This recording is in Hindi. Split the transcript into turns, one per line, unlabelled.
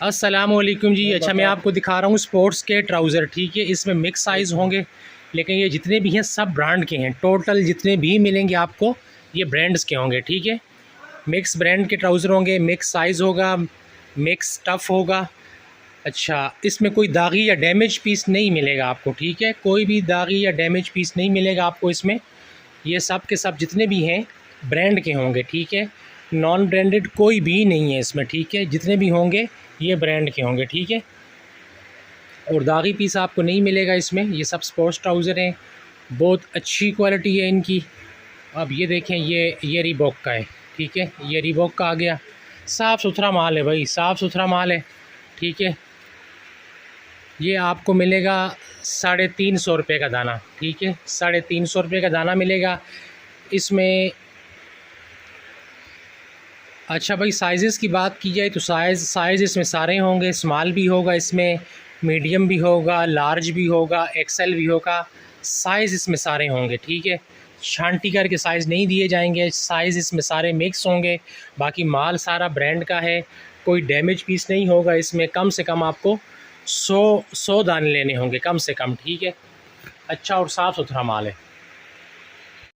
अस्सलामुअलैकुम जी। अच्छा, मैं आपको दिखा रहा हूँ स्पोर्ट्स के ट्राउज़र। ठीक है, इसमें मिक्स साइज़ होंगे, लेकिन ये जितने भी हैं सब ब्रांड के हैं। टोटल जितने भी मिलेंगे आपको ये ब्रांड्स के होंगे। ठीक है, मिक्स ब्रांड के ट्राउज़र होंगे, मिक्स साइज़ होगा, मिक्स टफ़ होगा। अच्छा, इसमें कोई दागी या डैमेज पीस नहीं मिलेगा आपको। ठीक है, कोई भी दागी या डैमेज पीस नहीं मिलेगा आपको इसमें। ये सब के सब जितने भी हैं ब्रांड के होंगे। ठीक है, नॉन ब्रांडेड कोई भी नहीं है इसमें। ठीक है, जितने भी होंगे ये ब्रांड के होंगे। ठीक है, और दागी पीस आपको नहीं मिलेगा इसमें। ये सब स्पोर्ट्स ट्राउज़र हैं, बहुत अच्छी क्वालिटी है इनकी। अब ये देखें, ये रीबॉक का है। ठीक है, ये रीबॉक का आ गया, साफ़ सुथरा माल है भाई, साफ़ सुथरा माल है। ठीक है, ये आपको मिलेगा 350 रुपये का दाना। ठीक है, 350 रुपये का दाना मिलेगा इसमें। अच्छा भाई, साइज़ की बात की जाए तो साइज़ इसमें सारे होंगे। स्मॉल भी होगा इसमें, मीडियम भी होगा, लार्ज भी होगा, एक्सेल भी होगा। साइज़ इसमें सारे होंगे। ठीक है, छांटी करके साइज़ नहीं दिए जाएंगे, साइज़ इसमें सारे मिक्स होंगे। बाकी माल सारा ब्रांड का है, कोई डैमेज पीस नहीं होगा इसमें। कम से कम आपको 100 दाने लेने होंगे कम से कम। ठीक है, अच्छा और साफ़ सुथरा माल है।